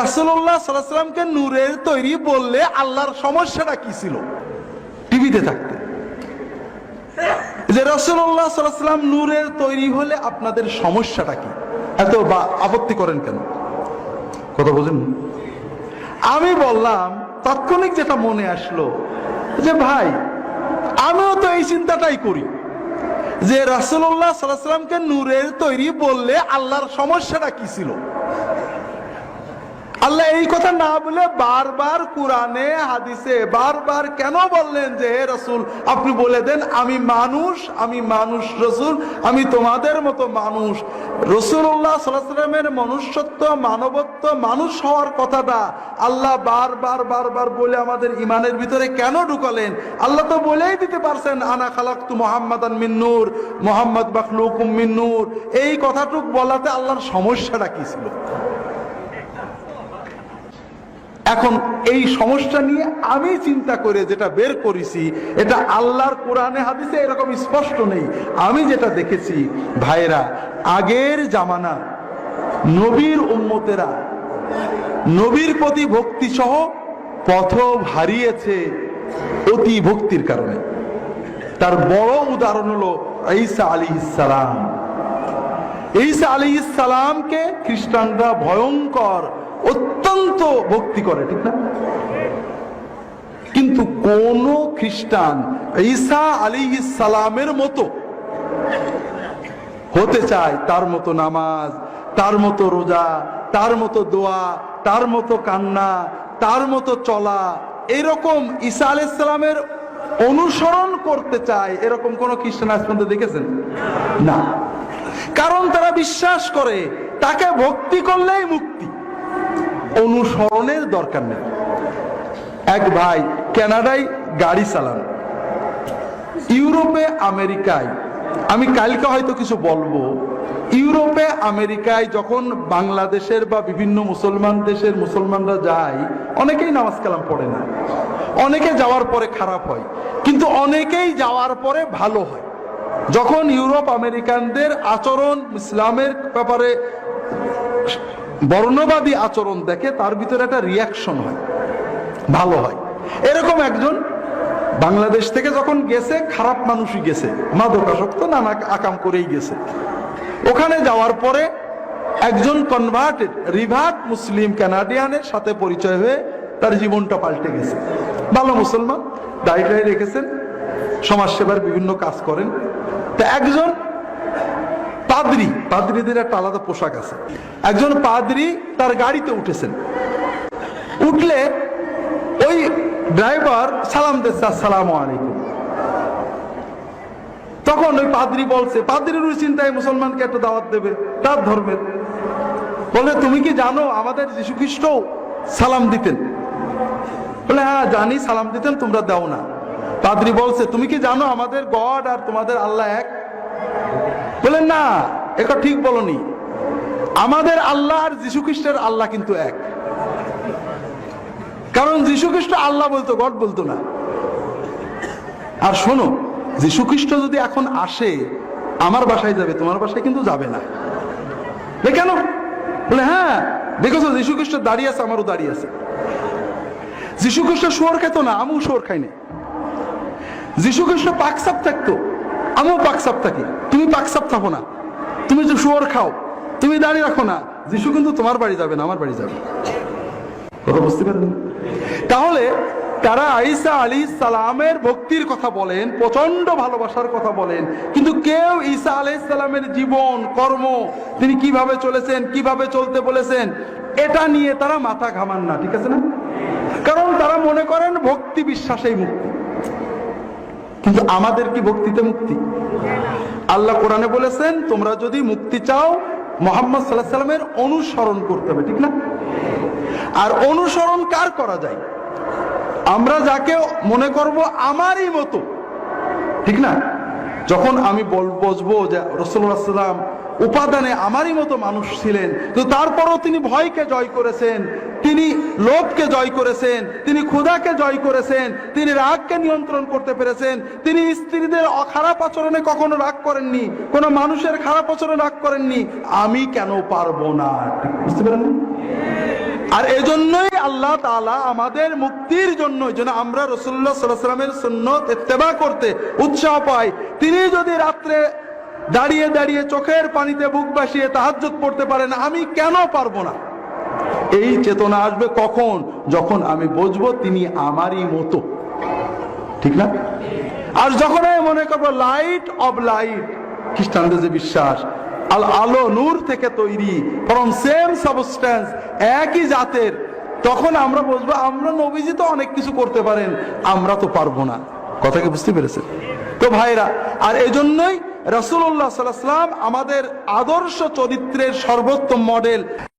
রাসূলুল্লাহ সাল্লাল্লাহু আলাইহি ওয়াসাল্লামকে নূরের তৈরি বললে আল্লাহর সমস্যাটা কি ছিল? টিভিতে থাকতে যে রাসূলুল্লাহ সাল্লাল্লাহু আলাইহি ওয়াসাল্লাম নূরের তৈরি হলে আপনাদের সমস্যাটা কি? এত আপত্তি করেন কেন? কথা বুঝেন? আমি বললাম, তাৎক্ষণিক যেটা মনে আসলো যে ভাই, আমিও তো এই চিন্তাটাই করি যে রাসূলুল্লাহ সাল্লাল্লাহু আলাইহি ওয়াসাল্লামকে নূরের তৈরি বললে আল্লাহর সমস্যাটা কি ছিল? আল্লাহ এই কথা না বলে বারবার কোরআনে হাদিসে বারবার কেন বললেন যে হে রাসূল আপনি বলে দেন আমি মানুষ রাসূল, আমি তোমাদের মতো মানুষ। রাসূলুল্লাহ সাল্লাল্লাহু আলাইহি ওয়াসাল্লামের মনুষ্যত্ব, মানবত্ব, মানুষ হওয়ার কথাটা আল্লাহ বারবার বলে আমাদের ইমানের ভিতরে কেন ঢুকালেন? আল্লাহ তো বলেই দিতে পারছেন আনা খালাকতু মুহাম্মাদান মিন নূর, মুহাম্মদ মাখলুকুম মিন নূর। এই কথাটুক বলাতে আল্লাহর সমস্যাটা কি ছিল? এখন এই সমস্যা নিয়ে আমি চিন্তা করে যেটা বের করেছি, এটা আল্লাহর কোরআনে হাদিসে এরকম স্পষ্ট নেই। আমি যেটা দেখেছি ভাইরা, আগের জামানা নবীর উম্মতেরা নবীর প্রতি ভক্তি সহ পথ হারিয়েছে অতি ভক্তির কারণে। তার বড় উদাহরণ হলো ঈসা আলাইহিস সালাম। ঈসা আলাইহিস সালামকে খ্রিস্টানরা ভয়ঙ্কর অত্যন্ত ভক্তি করে, ঠিক না? কিন্তু কোন খ্রিস্টান ঈসা আলাইহিস সালামের মতো হতে চায়, তার মতো নামাজ, তার মতো রোজা, তার মতো দোয়া, তার মতো কান্না, তার মতো চলা, এরকম ঈসা আলাইহিস সালামের অনুসরণ করতে চায়, এরকম কোন খ্রিস্টান আজ পর্যন্ত দেখেছেন? না। কারণ তারা বিশ্বাস করে তাকে ভক্তি করলেই মুক্তি, অনুসরণের দরকার নেই। এক ভাই কানাডায় গাড়ি চালান, ইউরোপে আমেরিকায়, আমি কালকে হয়তো কিছু বলবো, ইউরোপে আমেরিকায় যখন বাংলাদেশের বা বিভিন্ন মুসলমান দেশের মুসলমানরা যায়, অনেকেই নামাজ কালাম পড়ে না, অনেকে যাওয়ার পরে খারাপ হয়, কিন্তু অনেকেই যাওয়ার পরে ভালো হয়। যখন ইউরোপ আমেরিকানদের আচরণ ইসলামের ব্যাপারে বর্ণবাদী আচরণ দেখে, তার ভিতরে একটা রিয়াকশন হয়, ভালো হয়। এরকম একজন বাংলাদেশ থেকে যখন গেছে, খারাপ মানুষই গেছে, মাদকাসক্ত নানা আকাম করেই গেছে। ওখানে যাওয়ার পরে একজন কনভার্টেড রিভার্ট মুসলিম কানাডিয়ানের সাথে পরিচয় হয়ে তার জীবনটা পাল্টে গেছে। ভালো মুসলমান, দাড়ি রেখেছেন, সমাজসেবার বিভিন্ন কাজ করেন। তা একজন পাদ্রী, পাদ্রীদের একটা আলাদা পোশাক আছে, একজন পাদ্রী তার গাড়িতে উঠেছেন, উঠলে ওই ড্রাইভার সালাম দিচ্ছে আসসালামু আলাইকুম। তখন ওই পাদ্রী বলছে, পাদ্রীর ওই চিন্তায় মুসলমানকে একটা দাওয়াত দেবে তার ধর্মের, বলে তুমি কি জানো আমাদের যীশু খ্রিস্ট সালাম দিতেন? বলে হ্যাঁ জানি, সালাম দিতেন, তোমরা দাও না। পাদ্রী বলছে তুমি কি জানো আমাদের গড আর তোমাদের আল্লাহ এক? বলেন না, এটা ঠিক বলনি, আমাদের আল্লাহ আর যীশু খ্রিস্টের আল্লাহ কিন্তু এক। কারণ যীশু খ্রিস্ট আল্লাহ বলতো, গড বলতো না। আর শোনো, যীশু খ্রিস্ট যদি এখন আসে আমার বাসায় যাবে, তোমার বাসায় কিন্তু যাবে না। কেন? বলে হ্যাঁ দেখেছো যীশু খ্রিস্ট দাঁড়িয়ে আছে, আমারও দাঁড়িয়ে আছে। যীশু খ্রিস্ট শুয়োর খেত না, আমিও শুয়োর খাই না। যীশু খ্রিস্ট পাকসাপ থাকতো, আমিও পাকসাপ থাকি, তুমি পাকসাপ থাকো না, তুমি যে শুয়োর খাও, তুমি দাঁড়িয়ে রাখো না। যীশু কিন্তু তোমার বাড়ি যাবে না, আমার বাড়ি যাবে। কথা বুঝতে পারলেন? তাহলে তারা ঈসা আলাইহিস সালামের ভক্তির কথা বলেন, প্রচন্ড ভালোবাসার কথা বলেন, কিন্তু কেউ ঈসা আলাইহিস সালামের জীবন কর্ম, তিনি কিভাবে চলেছেন, কিভাবে চলতে বলেছেন, এটা নিয়ে তারা মাথা ঘামান না, ঠিক আছে না? কারণ তারা মনে করেন ভক্তি বিশ্বাসেই মুক্তি। কিন্তু আমাদের কি ভক্তিতে মুক্তি? আল্লাহ কোরআনে বলেছেন তোমরা যদি মুক্তি চাও মুহাম্মদ সাল্লাল্লাহু আলাইহি ওয়াসাল্লামের অনুসরণ করতে হবে, ঠিক না? আর অনুসরণ কার করা যায়? আমরা যাকে মনে করব আমারই মতো, ঠিক না? যখন আমি বসবো যে রাসূলুল্লাহ সাল্লাল্লাহু আলাইহি ওয়াসাল্লাম উপাদানে আমারই মতো মানুষ ছিলেন, তো তারপরও তিনি ভয়কে জয় করেছেন, তিনি লোভকে জয় করেছেন, তিনি ক্ষুধাকে জয় করেছেন, তিনি রাগকে নিয়ন্ত্রণ করতে পেরেছেন, তিনি স্ত্রীদের খারাপ আচরণে কখনো রাগ করেননি, কোনো মানুষের খারাপ আচরণে রাগ করেননি। আমি কেন পারবো না? বুঝতে পারেন? আর এজন্যই আল্লাহ তাআলা আমাদের মুক্তির জন্য যেন আমরা রাসূলুল্লাহ সাল্লাল্লাহু আলাইহি ওয়াসাল্লামের সুন্নাত ইত্তেবা করতে উৎসাহ পাই। তিনি যদি রাত্রে দাঁড়িয়ে দাঁড়িয়ে চোখের পানিতে বুক ভাসিয়ে তাহাজ্জুদ পড়তে পারেন, আমি কেন পারবো না? এই চেতনা আসবে কখন? যখন আমি বুঝবো তিনি আমারই মতো, ঠিক না? আর যখন আমি মনে করবো লাইট অব লাইট, খ্রিস্টানদের যে বিশ্বাস, আলো নূর থেকে তৈরি, ফ্রম সেম সাবস্টেন্স, একই জাতের, তখন আমরা বুঝবো আমরা নবীজি তো অনেক কিছু করতে পারেন, আমরা তো পারবো না। কথা কি বুঝতে পেরেছেন? তো ভাইরা, আর এজন্যই রাসূলুল্লাহ সাল্লাল্লাহু আলাইহি ওয়াসাল্লাম আমাদের আদর্শ চরিত্রের সর্বোত্তম মডেল।